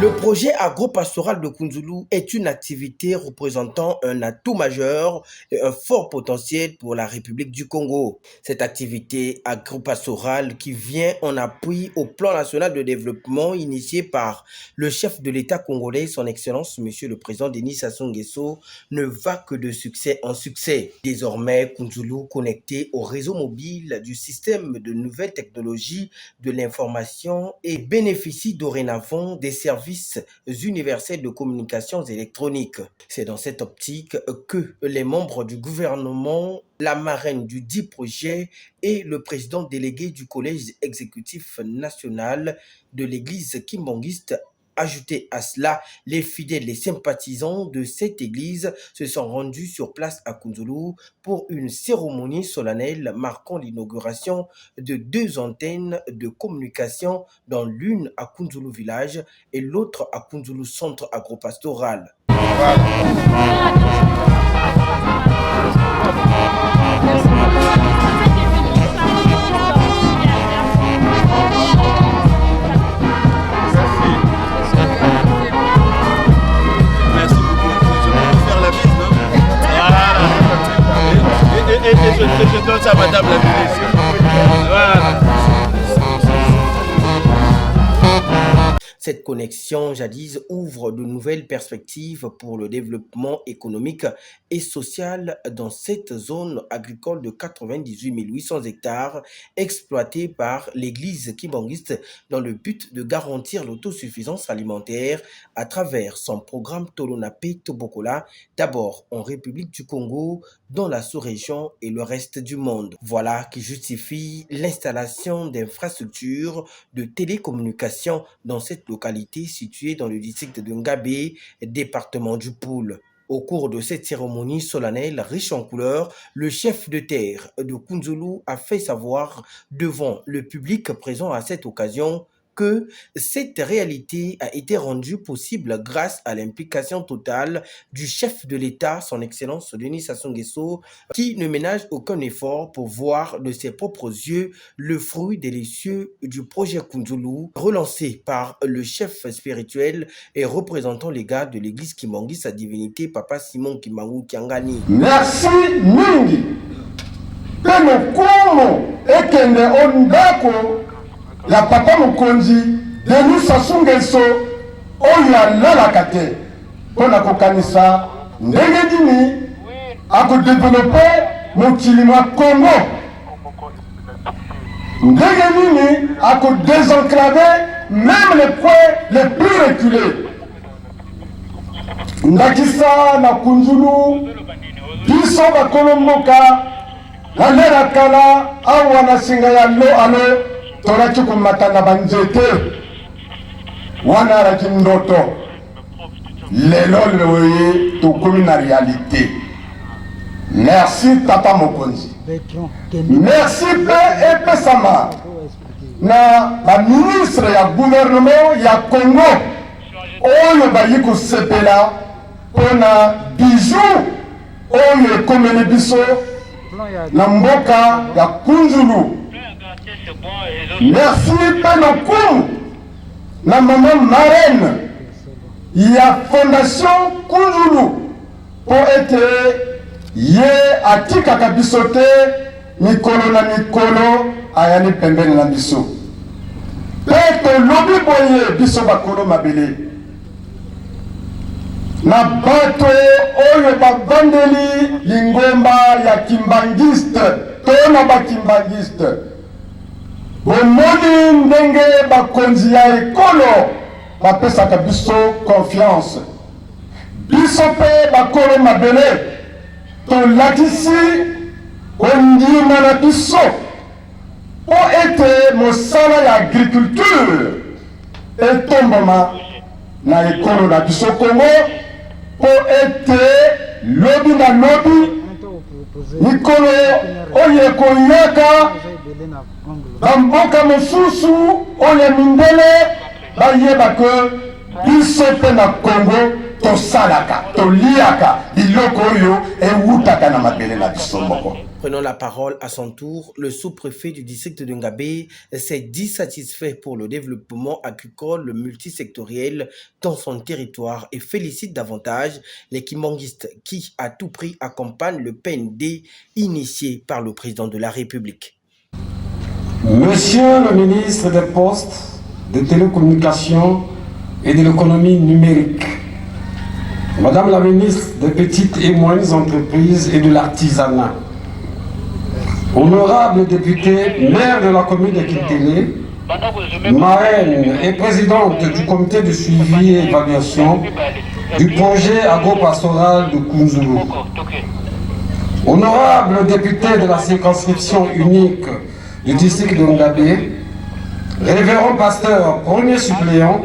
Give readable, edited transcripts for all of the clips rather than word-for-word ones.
Le projet agropastoral de Kunzulu est une activité représentant un atout majeur et un fort potentiel pour la République du Congo. Cette activité agropastorale qui vient en appui au plan national de développement initié par le chef de l'État congolais, son Excellence, Monsieur le Président Denis Sassou Nguesso, ne va que de succès en succès. Désormais, Kunzulu, connecté au réseau mobile du système de nouvelles technologies de l'information et bénéficie dorénavant des services universels de communications électroniques. C'est dans cette optique que les membres du gouvernement, la marraine du dit projet et le président délégué du collège exécutif national de l'église kimbangiste, ajouté à cela, les fidèles et sympathisants de cette église se sont rendus sur place à Kunzulu pour une cérémonie solennelle marquant l'inauguration de 2 antennes de communication, dont l'une à Kunzulu village et l'autre à Kunzulu centre agropastoral. Je donne ça à Madame la ministre. Voilà. Cette connexion jadis ouvre de nouvelles perspectives pour le développement économique et social dans cette zone agricole de 98 800 hectares exploitée par l'église kimbangiste dans le but de garantir l'autosuffisance alimentaire à travers son programme Tolonape Tobokola, d'abord en République du Congo, dans la sous-région et le reste du monde. Voilà qui justifie l'installation d'infrastructures de télécommunications dans cette localité située dans le district de Ngabé, département du Poul. Au cours de cette cérémonie solennelle riche en couleurs, le chef de terre de Kunzulu a fait savoir devant le public présent à cette occasion que cette réalité a été rendue possible grâce à l'implication totale du chef de l'État, son Excellence Denis Sassou Nguesso, qui ne ménage aucun effort pour voir de ses propres yeux le fruit délicieux du projet Kunzulu, relancé par le chef spirituel et représentant légal de l'église Kimbangui, sa divinité Papa Simon Kimbangu Kiangani. Merci mingi. Peno komo ekende ondako la papa mokonzi Denis Sassou Nguesso oyo alalaka te mpona kokanisa ndenge nini akodevelope mokili mwa Congo, ndenge nini akodesenclaver même les points les plus reculés. Ndakisa na Kunzulu biso bakolo mboka na lera kala awa na singa ya lo alo toraki kumatana banzete wana raki ndoto lelo loye tokomi na réalité. Merci Tata Mokonzi, merci pe epesama na ba ministre ya gouvernement ya Congo oyo bayi kosepela pona bijou oyo ekomeli biso na mboka ya Kunzulu. Merci Penokou, la maman marraine, il y a Fondation Kunzulu pour être yé atika kabisote mikolo na mikolo ayani pembeni na biso. Peto lobi boye biso bakolo mabele. Na bato oyo bavandeli lingomba ya kimbangiste, tona ba kimbangiste. Bomoni ndenge bakonzi ya ekolo bapesaka biso confiance. Biso pe bakolo mabele tolakisi kondima na biso po ete mosala ya agriculture etombama na ekolo na biso Congo, po ete lobi na lobi mikolo oyo ekoyaka bamboka mosusu oyo mindele bayeba ke biso mpe na Congo tosalaka toliaka biloko oyo ewutaka na mabele na biso moko. Prenant la parole à son tour, le sous-préfet du district de Ngabé s'est dit satisfait pour le développement agricole multisectoriel dans son territoire et félicite davantage les Kimanguistes qui, à tout prix, accompagnent le PND initié par le président de la République. Monsieur le ministre des Postes, des Télécommunications et de l'économie numérique, Madame la ministre des Petites et Moyennes Entreprises et de l'Artisanat, honorable députée, maire de la commune de Kintélé, marraine et présidente du comité de suivi et évaluation du projet agro-pastoral de Kounzoulou, honorable député de la circonscription unique du district de Ngabé, révérend pasteur premier suppléant,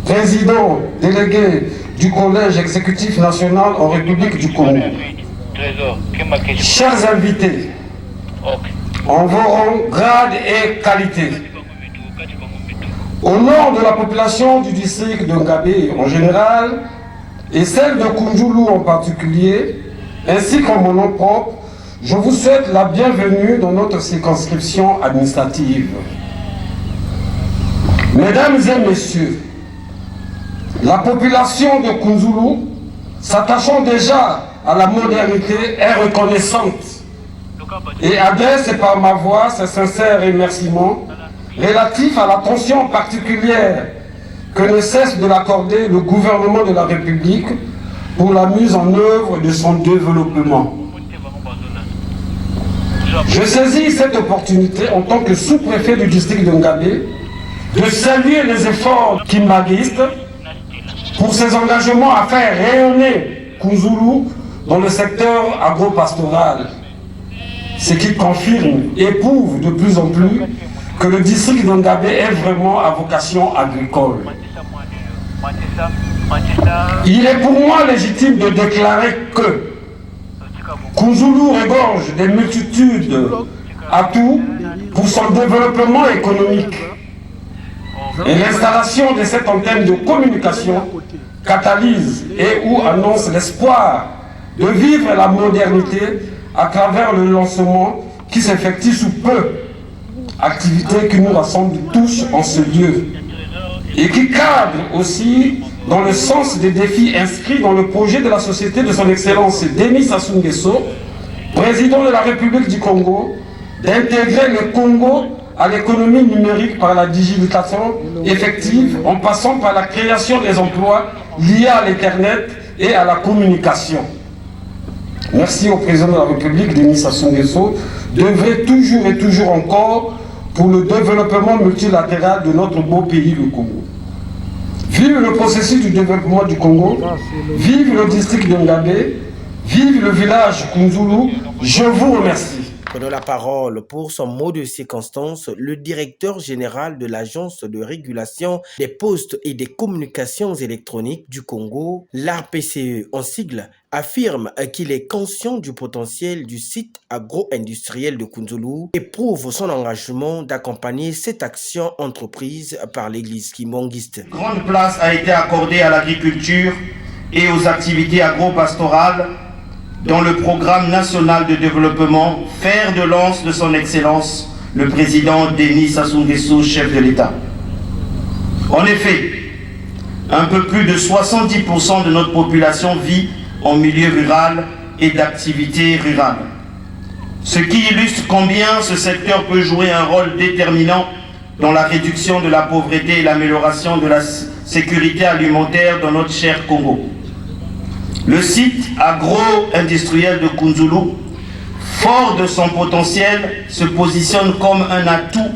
président délégué du collège exécutif national en République du Congo, chers invités, en vos rangs, grades et qualités, au nom de la population du district de Ngabé en général et celle de Kounzoulou en particulier, ainsi qu'en mon nom propre, je vous souhaite la bienvenue dans notre circonscription administrative. Mesdames et messieurs, la population de Kounzoulou, s'attachant déjà à la modernité, est reconnaissante et adresse par ma voix ses sincères remerciements relatifs à l'attention particulière que ne cesse de l'accorder le gouvernement de la République pour la mise en œuvre de son développement. Je saisis cette opportunité en tant que sous-préfet du district de Ngabé de saluer les efforts kimanguistes pour ses engagements à faire rayonner Kounzoulou dans le secteur agro-pastoral, ce qui confirme et prouve de plus en plus que le district de Ngabé est vraiment à vocation agricole. Il est pour moi légitime de déclarer que Kounzoulou regorge des multitudes d'atouts pour son développement économique. Et l'installation de cette antenne de communication catalyse et ou annonce l'espoir de vivre la modernité à travers le lancement qui s'effectue sous peu, activité qui nous rassemble tous en ce lieu et qui cadre aussi dans le sens des défis inscrits dans le projet de la société de son Excellence Denis Sassou Nguesso, président de la République du Congo, d'intégrer le Congo à l'économie numérique par la digitalisation effective en passant par la création des emplois liés à l'Internet et à la communication. Merci au président de la République, Denis Sassou Nguesso, d'œuvrer toujours et toujours encore pour le développement multilatéral de notre beau pays, le Congo. Vive le processus du développement du Congo, vive le district de Ngabé, vive le village Kounzoulou, je vous remercie. Prenant la parole pour son mot de circonstance, le directeur général de l'Agence de régulation des postes et des communications électroniques du Congo, l'ARPCE en sigle, affirme qu'il est conscient du potentiel du site agro-industriel de Kounzoulou et prouve son engagement d'accompagner cette action entreprise par l'église kimanguiste. Grande place a été accordée à l'agriculture et aux activités agro-pastorales dans le programme national de développement, fer de lance de son Excellence, le président Denis Sassou Nguesso, chef de l'État. En effet, un peu plus de 70% de notre population vit en milieu rural et d'activités rurales. Ce qui illustre combien ce secteur peut jouer un rôle déterminant dans la réduction de la pauvreté et l'amélioration de la sécurité alimentaire dans notre cher Congo. Le site agro-industriel de Kounzoulou, fort de son potentiel, se positionne comme un atout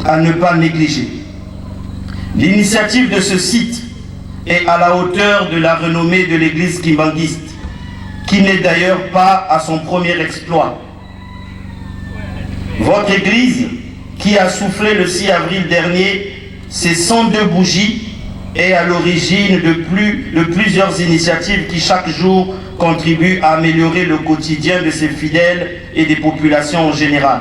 à ne pas négliger. L'initiative de ce site est à la hauteur de la renommée de l'église kimanguiste, qui n'est d'ailleurs pas à son premier exploit. Votre église, qui a soufflé le 6 avril dernier ses 102 bougies, est à l'origine de plusieurs initiatives qui chaque jour contribuent à améliorer le quotidien de ses fidèles et des populations en général.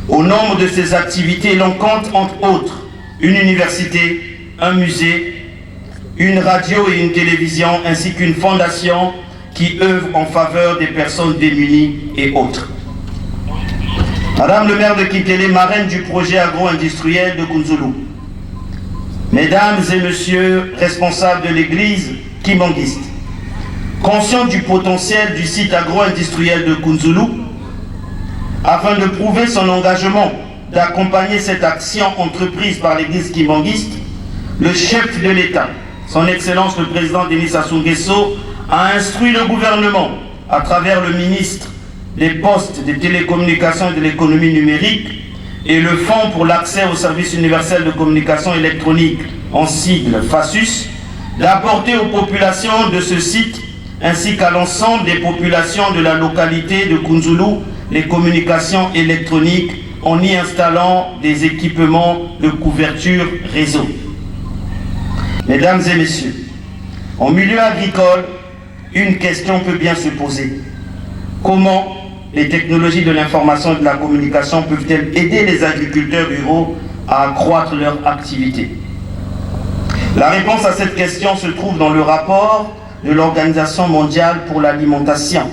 Au nombre de ces activités, l'on compte entre autres une université, un musée, une radio et une télévision, ainsi qu'une fondation qui œuvrent en faveur des personnes démunies et autres. Madame le maire de Kintélé, marraine du projet agro-industriel de Kounzoulou. Mesdames et messieurs responsables de l'église kimbanguiste, conscients du potentiel du site agro-industriel de Kounzoulou, afin de prouver son engagement d'accompagner cette action entreprise par l'église kimbanguiste, le chef de l'État, son Excellence le président Denis Sassou Nguesso, a instruit le gouvernement, à travers le ministre des Postes, des Télécommunications et de l'Économie numérique et le Fonds pour l'accès au service universel de communication électronique, en sigle FASUS, d'apporter aux populations de ce site ainsi qu'à l'ensemble des populations de la localité de Kounzoulou les communications électroniques en y installant des équipements de couverture réseau. Mesdames et messieurs, en milieu agricole, une question peut bien se poser. Comment les technologies de l'information et de la communication peuvent-elles aider les agriculteurs ruraux à accroître leur activité? La réponse à cette question se trouve dans le rapport de l'Organisation mondiale pour l'alimentation,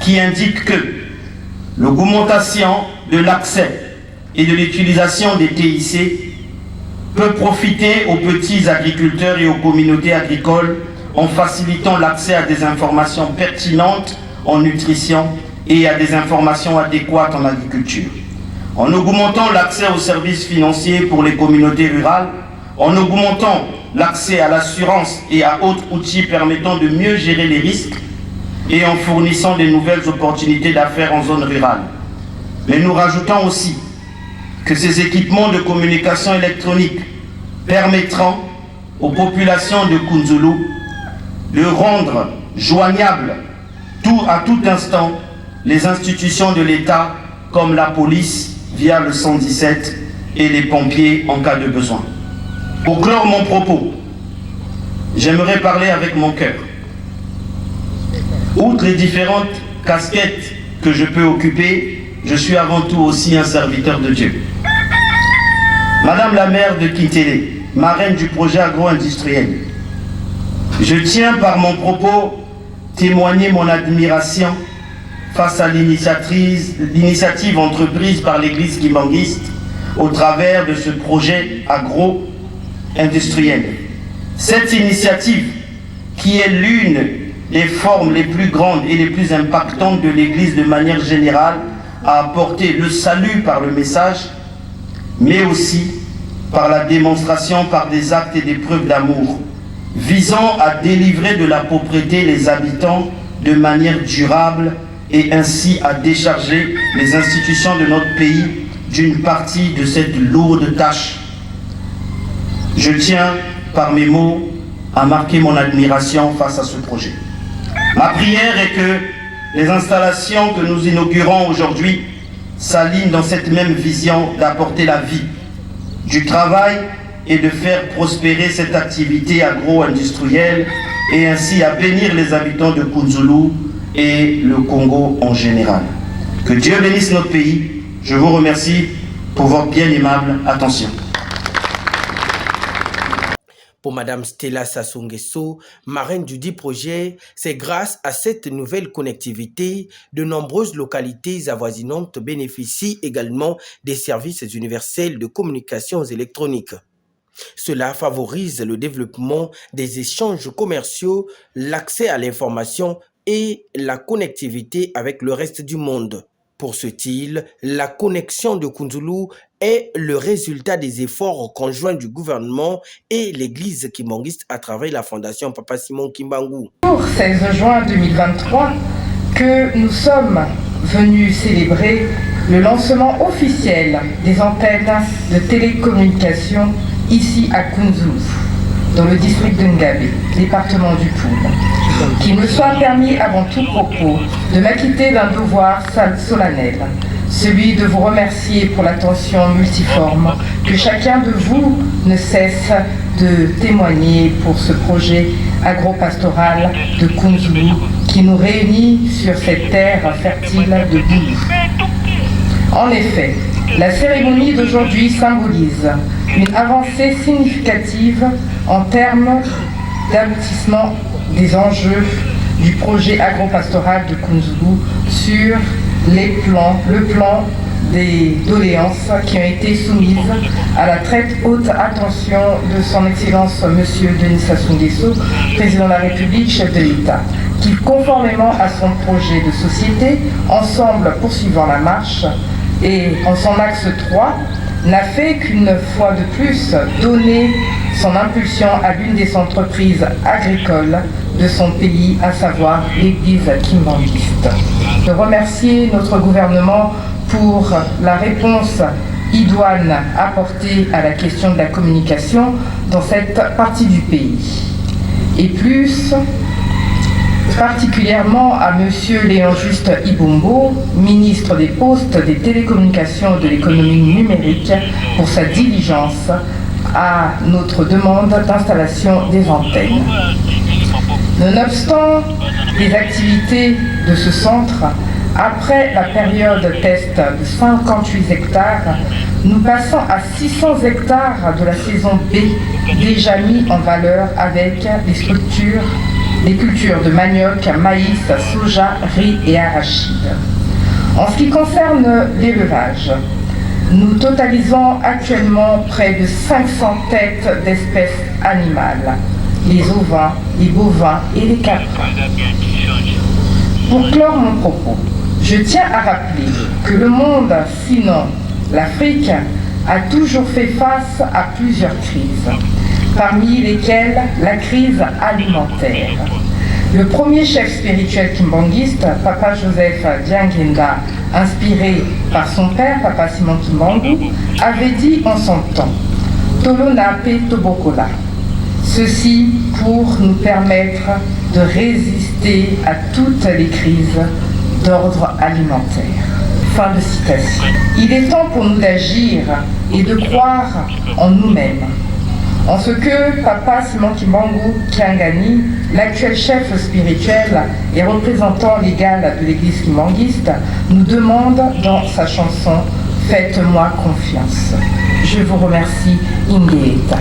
qui indique que l'augmentation de l'accès et de l'utilisation des TIC peut profiter aux petits agriculteurs et aux communautés agricoles en facilitant l'accès à des informations pertinentes en nutrition et à des informations adéquates en agriculture, en augmentant l'accès aux services financiers pour les communautés rurales, en augmentant l'accès à l'assurance et à autres outils permettant de mieux gérer les risques et en fournissant de nouvelles opportunités d'affaires en zone rurale. Mais nous rajoutons aussi que ces équipements de communication électronique permettront aux populations de Kounzoulou de rendre joignables à tout instant les institutions de l'État comme la police via le 117 et les pompiers en cas de besoin. Pour clore mon propos, j'aimerais parler avec mon cœur. Outre les différentes casquettes que je peux occuper, je suis avant tout aussi un serviteur de Dieu. Madame la maire de Kintélé, marraine du projet agro-industriel, je tiens par mon propos témoigner mon admiration face à l'initiative entreprise par l'église kimbanguiste au travers de ce projet agro-industriel. Cette initiative, qui est l'une des formes les plus grandes et les plus impactantes de l'église de manière générale, a apporté le salut par le message, mais aussi par la démonstration par des actes et des preuves d'amour, visant à délivrer de la pauvreté les habitants de manière durable et ainsi à décharger les institutions de notre pays d'une partie de cette lourde tâche. Je tiens, par mes mots, à marquer mon admiration face à ce projet. Ma prière est que les installations que nous inaugurons aujourd'hui s'alignent dans cette même vision d'apporter la vie, du travail et de faire prospérer cette activité agro-industrielle et ainsi à bénir les habitants de Kounzoulou et le Congo en général. Que Dieu bénisse notre pays. Je vous remercie pour votre bien aimable attention. Pour Madame Stella Sassou Nguesso, marraine du dit projet, c'est grâce à cette nouvelle connectivité, de nombreuses localités avoisinantes bénéficient également des services universels de communications électroniques. Cela favorise le développement des échanges commerciaux, l'accès à l'information et la connectivité avec le reste du monde. Pour ce TIL, la connexion de Kounzoulou est le résultat des efforts conjoints du gouvernement et l'église kimbanguiste à travers la fondation Papa Simon Kimbangu. Pour 16 juin 2023, que nous sommes venus célébrer le lancement officiel des antennes de télécommunications ici à Kounzoulou, dans le district de Ngabé, département du Poul. Qu'il me soit permis avant tout propos de m'acquitter d'un devoir solennel, celui de vous remercier pour l'attention multiforme que chacun de vous ne cesse de témoigner pour ce projet agropastoral de Kounzoulou qui nous réunit sur cette terre fertile de Boulou. En effet, la cérémonie d'aujourd'hui symbolise une avancée significative en termes d'aboutissement des enjeux du projet agropastoral de Kounzoulou sur le plan des doléances qui ont été soumises à la très haute attention de son Excellence Monsieur Denis Sassou Nguesso, Président de la République, chef de l'État, qui, conformément à son projet de société, ensemble poursuivant la marche, et en son axe 3, n'a fait qu'une fois de plus donner son impulsion à l'une des entreprises agricoles de son pays, à savoir l'Église kimbangiste. Je remercie notre gouvernement pour la réponse idoine apportée à la question de la communication dans cette partie du pays. Et plus particulièrement à M. Léon-Juste Ibombo, ministre des Postes, des Télécommunications et de l'économie numérique, pour sa diligence à notre demande d'installation des antennes. Nonobstant les activités de ce centre, après la période test de 58 hectares, nous passons à 600 hectares de la saison B, déjà mis en valeur avec les cultures de manioc, maïs, soja, riz et arachide. En ce qui concerne l'élevage, nous totalisons actuellement près de 500 têtes d'espèces animales, les ovins, les bovins et les caprins. Pour clore mon propos, je tiens à rappeler que le monde, sinon l'Afrique, a toujours fait face à plusieurs crises, parmi lesquelles la crise alimentaire. Le premier chef spirituel kimbangiste, Papa Joseph Diangenda, inspiré par son père, Papa Simon Kimbangu, avait dit en son temps « Tolonape Tobokola ». Ceci pour nous permettre de résister à toutes les crises d'ordre alimentaire. Fin de citation. Il est temps pour nous d'agir et de croire en nous-mêmes. En ce que Papa Simon Kimbangu Kiangani, l'actuel chef spirituel et représentant légal de l'église kimbangiste, nous demande dans sa chanson « Faites-moi confiance ». Je vous remercie, Ingeeta.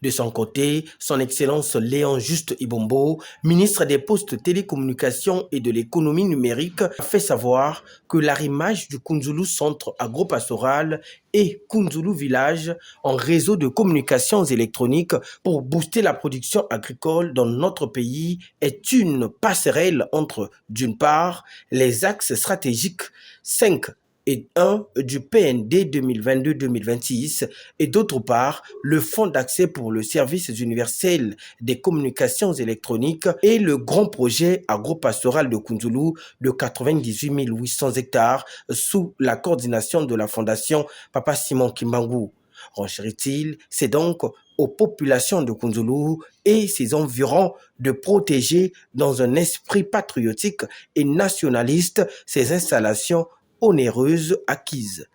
De son côté, son Excellence Léon-Juste Ibombo, ministre des Postes, Télécommunications et de l'économie numérique, a fait savoir que l'arrimage du Kounzoulou Centre agropastoral et Kounzoulou Village en réseau de communications électroniques pour booster la production agricole dans notre pays est une passerelle entre, d'une part, les axes stratégiques 5 et 1 du PND 2022-2026 et d'autre part le Fonds d'accès pour le service universel des communications électroniques et le grand projet agropastoral de Kounzoulou de 98 800 hectares sous la coordination de la Fondation Papa Simon Kimbangu. Renchérit-il, c'est donc aux populations de Kounzoulou et ses environs de protéger dans un esprit patriotique et nationaliste ces installations onéreuse acquise.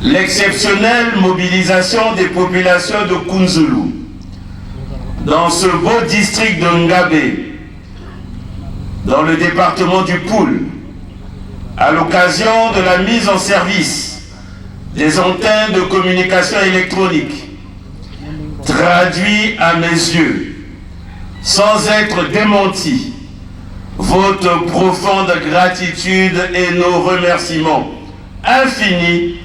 L'exceptionnelle mobilisation des populations de Kounzoulou dans ce beau district de Ngabé, dans le département du Poul, à l'occasion de la mise en service des antennes de communication électronique, traduit à mes yeux, sans être démenti, votre profonde gratitude et nos remerciements infinis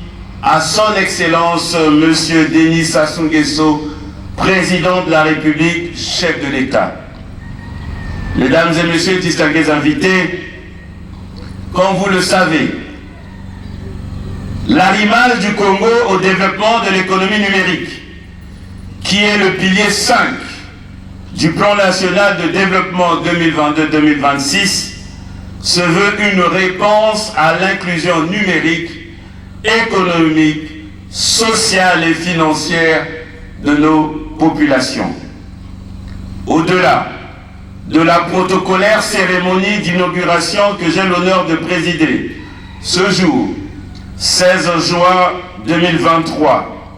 à son Excellence Monsieur Denis Sassou Nguesso, Président de la République, chef de l'État. Mesdames et Messieurs, distingués invités, comme vous le savez, l'arrimage du Congo au développement de l'économie numérique, qui est le pilier 5 du plan national de développement 2022-2026, se veut une réponse à l'inclusion numérique, économique, sociale et financière de nos populations. Au-delà de la protocolaire cérémonie d'inauguration que j'ai l'honneur de présider, ce jour, 16 juin 2023,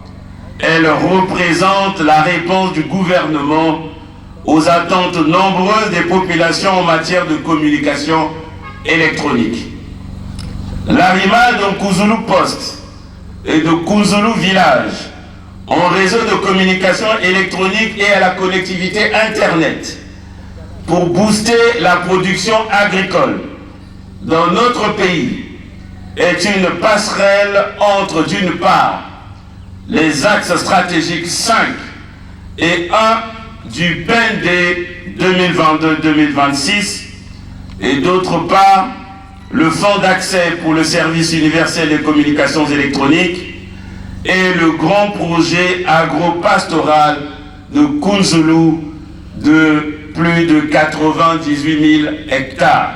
elle représente la réponse du gouvernement aux attentes nombreuses des populations en matière de communication électronique. L'arrimage de Kounzoulou Post et de Kounzoulou Village en réseau de communication électronique et à la connectivité Internet pour booster la production agricole dans notre pays est une passerelle entre, d'une part, les axes stratégiques 5 et 1 du PND 2022-2026 et d'autre part, le Fonds d'accès pour le service universel des communications électroniques et le grand projet agro-pastoral de Kounzoulou de plus de 98 000 hectares.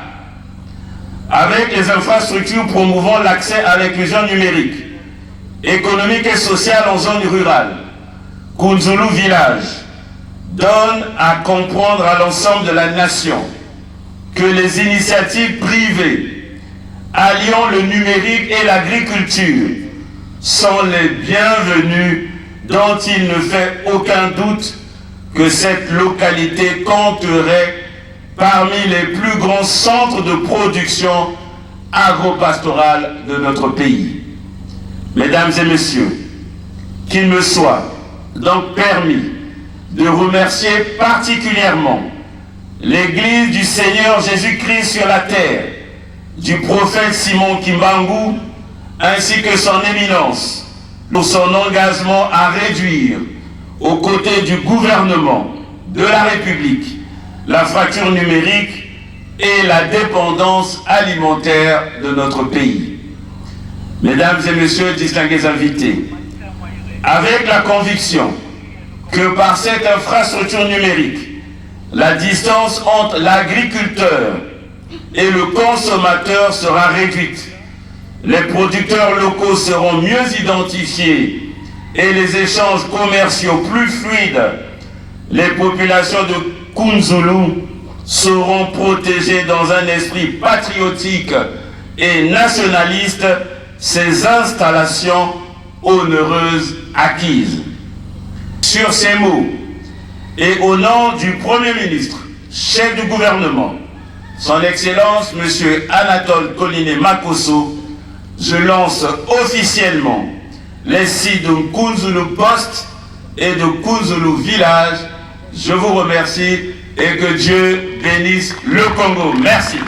Avec les infrastructures promouvant l'accès à l'inclusion numérique, économique et sociale en zone rurale, Kounzoulou Village donne à comprendre à l'ensemble de la nation que les initiatives privées alliant le numérique et l'agriculture sont les bienvenues, dont il ne fait aucun doute que cette localité compterait parmi les plus grands centres de production agro-pastorale de notre pays. Mesdames et messieurs, qu'il me soit donc permis de remercier particulièrement l'Église du Seigneur Jésus-Christ sur la terre, du prophète Simon Kimbangu, ainsi que son éminence, pour son engagement à réduire, aux côtés du gouvernement de la République, la fracture numérique et la dépendance alimentaire de notre pays. Mesdames et messieurs, distingués invités, avec la conviction que par cette infrastructure numérique, la distance entre l'agriculteur et le consommateur sera réduite, les producteurs locaux seront mieux identifiés et les échanges commerciaux plus fluides, les populations de Kounzoulou seront protégées dans un esprit patriotique et nationaliste, ces installations onéreuses acquises. Sur ces mots, et au nom du Premier ministre, chef du gouvernement, son Excellence M. Anatole Coliné Makosso, je lance officiellement les sites de Kounzoulou Poste et de Kounzoulou Village. Je vous remercie et que Dieu bénisse le Congo. Merci.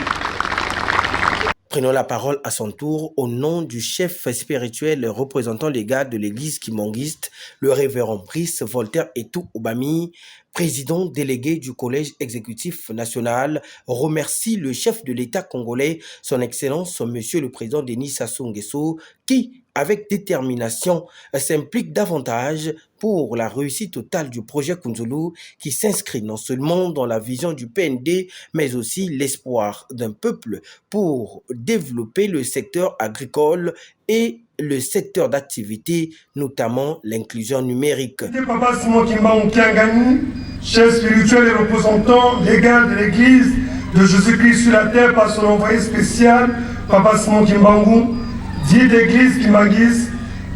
Prenons la parole à son tour au nom du chef spirituel représentant légal de l'église kimonguiste, le révérend Brice Voltaire Etou Obami, président délégué du collège exécutif national, remercie le chef de l'État congolais, son Excellence Monsieur le Président Denis Sassou Nguesso, qui, avec détermination, s'implique davantage pour la réussite totale du projet Kounzoulou, qui s'inscrit non seulement dans la vision du PND, mais aussi l'espoir d'un peuple pour développer le secteur agricole et le secteur d'activité, notamment l'inclusion numérique. Papa Simon Kimbangu Kiangani, chef spirituel et représentant légal de l'église de Jésus-Christ sur la terre par son envoyé spécial, Papa Simon Kimbangu, dit d'église Kimbanguis,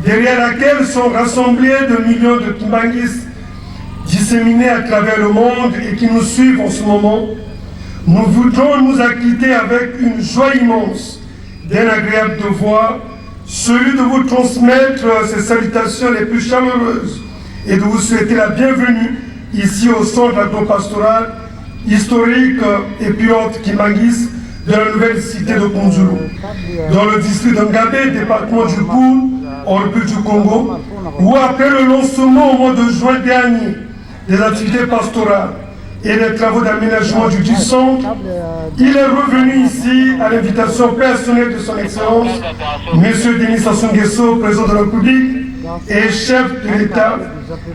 derrière laquelle sont rassemblés de millions de Kimbanguis disséminés à travers le monde et qui nous suivent en ce moment. Nous voudrons nous acquitter avec une joie immense d'un agréable devoir, celui de vous transmettre ces salutations les plus chaleureuses et de vous souhaiter la bienvenue ici au centre agro-pastoral historique et pilote Kimbanguis de la nouvelle cité de Kounzoulou, dans le district de Ngabé, département du Koul, en République du Congo, où après le lancement au mois de juin dernier des activités pastorales et des travaux d'aménagement du dit centre, il est revenu ici à l'invitation personnelle de son Excellence, M. Denis Sassou Nguesso, président de la République et chef de l'État,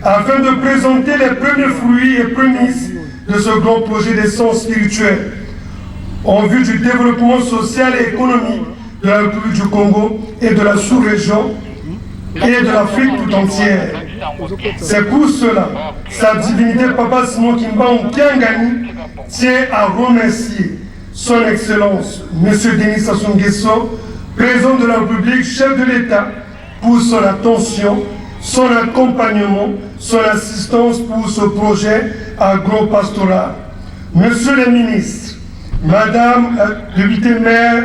afin de présenter les premiers fruits et prémices de ce grand projet d'essence spirituelle en vue du développement social et économique de la République du Congo et de la sous-région et de l'Afrique tout entière. C'est pour cela, sa divinité Papa Simon Kimbangu Kiangani tient à remercier son Excellence, M. Denis Sassou Nguesso, président de la République, chef de l'État, pour son attention, son accompagnement, son assistance pour ce projet agro-pastoral. Monsieur le ministre, Madame la députée maire,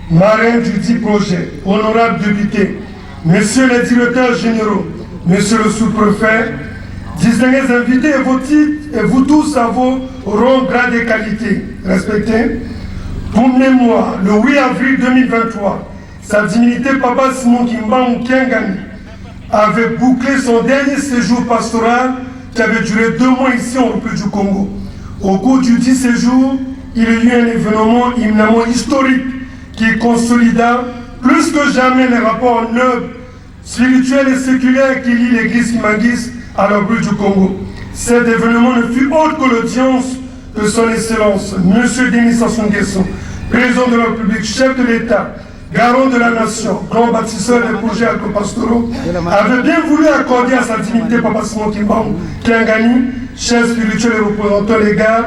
marraine du dit projet, honorable député, Messieurs les directeurs généraux, Monsieur le sous-préfet, distingués invités et vos titres, et vous tous à vos rangs, grades et qualités respectés. Pour mémoire, le 8 avril 2023, sa divinité Papa Simon Kimbangu Kiangani avait bouclé son dernier séjour pastoral qui avait duré 2 mois ici en République du Congo. Au cours du 10 séjours, il y a eu un événement éminemment historique qui consolida plus que jamais les rapports nobles, spirituels et séculaires qui lient l'église Kimangis à la République du Congo. Cet événement ne fut autre que l'audience de son Excellence, M. Denis Sassou Nguesso, président de la République, chef de l'État, garant de la nation, grand bâtisseur des projets agro-pastoraux, avait bien voulu accorder à sa dignité Papa Simon Kimbangu Kiangani, chef spirituel et représentant légal,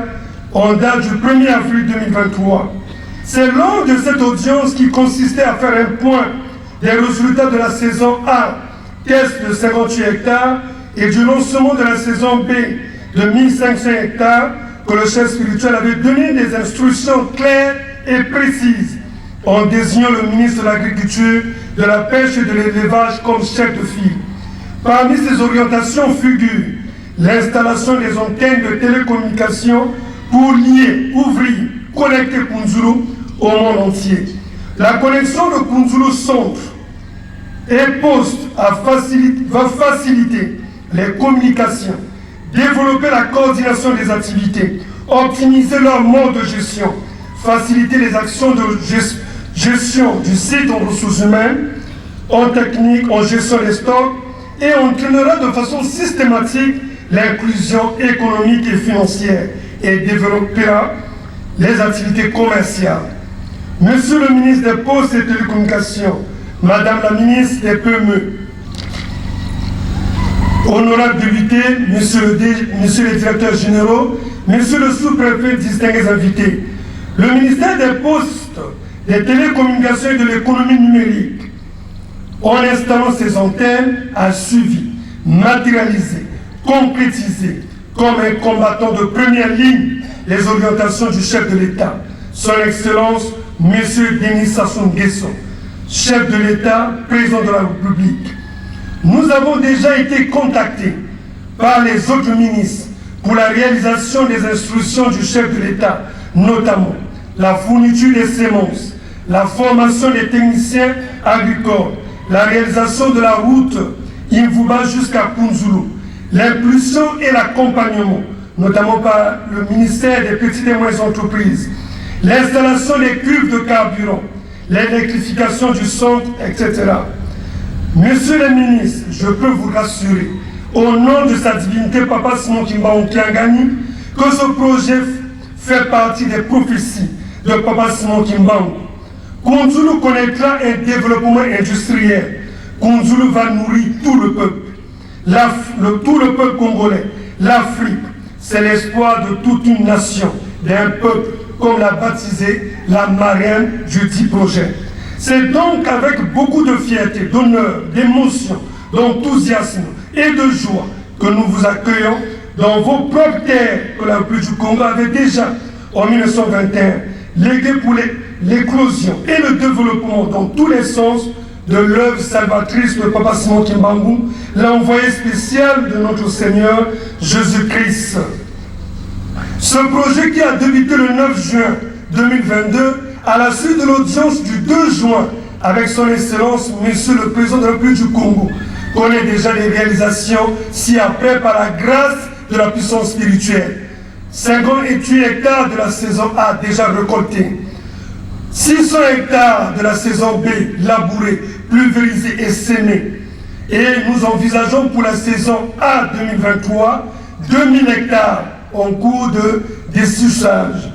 en date du 1er avril 2023. C'est lors de cette audience qui consistait à faire un point des résultats de la saison A, test de 58 hectares, et du lancement de la saison B de 1500 hectares, que le chef spirituel avait donné des instructions claires et précises en désignant le ministre de l'Agriculture, de la Pêche et de l'Élevage comme chef de file. Parmi ces orientations figure l'installation des antennes de télécommunication pour lier, ouvrir, connecter Kunzulu au monde entier. La connexion de Kunzulu centre et poste va faciliter les communications, développer la coordination des activités, optimiser leur mode de gestion, faciliter les actions de gestion du site en ressources humaines, en technique, en gestion des stocks, et entraînera de façon systématique l'inclusion économique et financière et développera les activités commerciales. Monsieur le ministre des Postes et Télécommunications, Madame la ministre des PME, honorables députés, Monsieur les directeurs généraux, Monsieur le sous-préfet, distingués invités, le ministère des Postes, des Télécommunications et de l'économie numérique, en installant ces antennes, a suivi, matérialisé, concrétisé, comme un combattant de première ligne, les orientations du chef de l'État, Son Excellence, M. Denis Sassou Nguesso, chef de l'État, président de la République. Nous avons déjà été contactés par les autres ministres pour la réalisation des instructions du chef de l'État, notamment la fourniture des semences, la formation des techniciens agricoles, la réalisation de la route Imvuba jusqu'à Kunzulu, l'impulsion et l'accompagnement, notamment par le ministère des petites et moyennes entreprises, l'installation des cuves de carburant, l'électrification du centre, etc. Monsieur le ministre, je peux vous rassurer, au nom de sa divinité Papa Simon Kimbangu Kiangani, que ce projet fait partie des prophéties de Papa Simon Kimbangu. Kunzulu connaîtra un développement industriel. Kunzulu va nourrir tout le peuple. Tout le peuple congolais. L'Afrique, c'est l'espoir de toute une nation, d'un peuple, comme l'a baptisé la marraine du dit projet. C'est donc avec beaucoup de fierté, d'honneur, d'émotion, d'enthousiasme et de joie que nous vous accueillons dans vos propres terres que la République du Congo avait déjà, en 1921, légué pour l'éclosion et le développement dans tous les sens de l'œuvre salvatrice de Papa Simon Kimbangu, l'envoyé spécial de notre Seigneur Jésus-Christ. Ce projet qui a débuté le 9 juin 2022, à la suite de l'audience du 2 juin avec son Excellence, Monsieur le Président de la République du Congo, connaît déjà les réalisations ci-après par la grâce de la puissance spirituelle. 58 hectares de la saison A déjà récoltés, 600 hectares de la saison B labourés, pulvérisés et sémés. Et nous envisageons pour la saison A 2023, 2000 hectares en cours de dessuchage.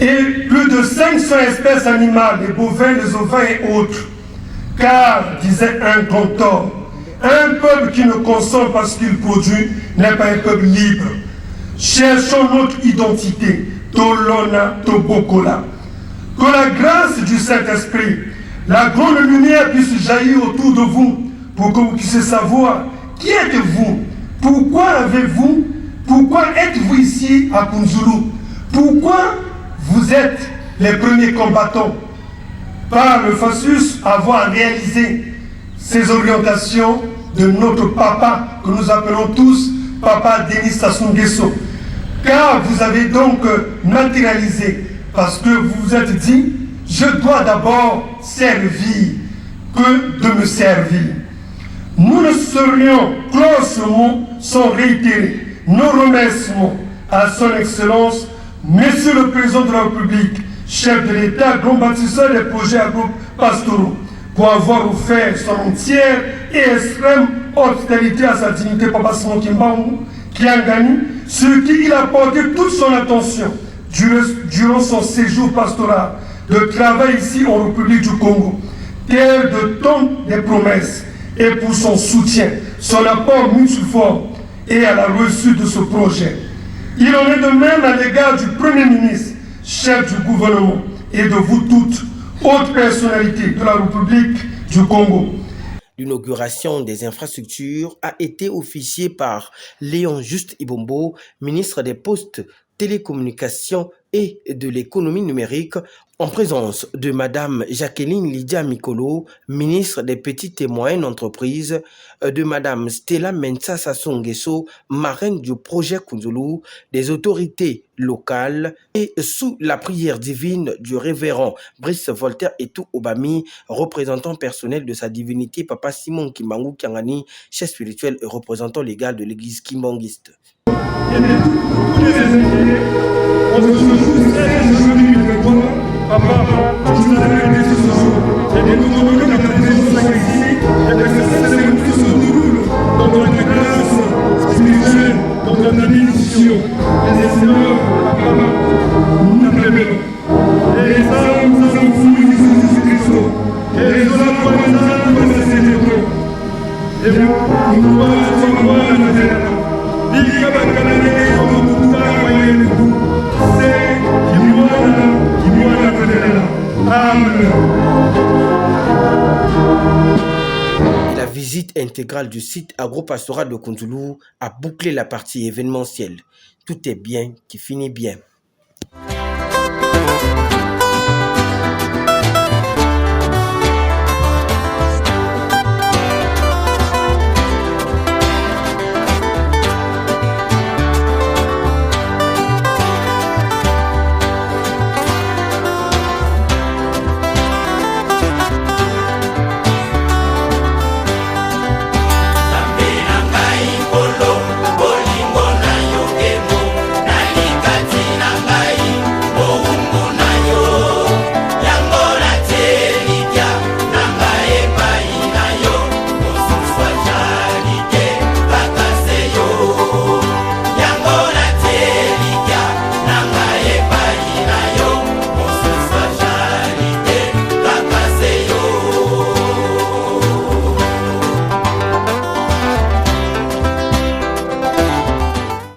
Et plus de 500 espèces animales, les bovins, les ovins et autres. Car, disait un grand homme, un peuple qui ne consomme pas ce qu'il produit n'est pas un peuple libre. Cherchons notre identité, Tolona, Tobokola. Que la grâce du Saint-Esprit, la grande lumière puisse jaillir autour de vous pour que vous puissiez savoir qui êtes-vous, pourquoi êtes-vous ici à Kunzulu, pourquoi vous êtes les premiers combattants par le FASUS avoir réalisé ces orientations de notre papa que nous appelons tous Papa Denis Sassou Nguesso, car vous avez donc matérialisé, parce que vous vous êtes dit, je dois d'abord servir que de me servir. Nous ne saurions clore ce mot sans réitérer nos remerciements à son Excellence, Monsieur le Président de la République, chef de l'État, grand bâtisseur des projets agro-pastoraux, pour avoir offert son entière et extrême hospitalité à sa dignité, Papa Simon Kimbangu, qui a gagné, sur qui il a porté toute son attention durant son séjour pastoral de travail ici en République du Congo, terre de tant de promesses, et pour son soutien, son apport multiforme et à la réussite de ce projet. Il en est de même à l'égard du Premier ministre, chef du gouvernement, et de vous toutes, hautes personnalités de la République du Congo. L'inauguration des infrastructures a été officiée par Léon Juste Ibombo, ministre des Postes, Télécommunications et de l'économie numérique, en présence de Madame Jacqueline Lydia Mikolo, ministre des Petites et Moyennes Entreprises, de Madame Stella Mensa Sassou Nguesso, marraine du projet Kunzulu, des autorités locales et sous la prière divine du révérend Brice Voltaire Etou Obami, représentant personnel de sa divinité Papa Simon Kimbangu Kiangani, chef spirituel et représentant légal de l'église kimbanguiste. Papa, je vous avais aidé ce jour. Et nous demandons que ta présence soit ici et que cette cérémonie se déroule dans notre grâce spirituelle, dans notre bénédiction. Et Seigneur, Papa, nous t'appelons. Et ça, nous avons voulu Jésus-Christ. Et les autres pour les âmes, pour les célébrons. Et nous nous allons voir la terre. Diga bakalane, on nous t'a envoyé le coup. C'est qui moi. La visite intégrale du site agro-pastoral de Kunzulu a bouclé la partie événementielle. Tout est bien qui finit bien.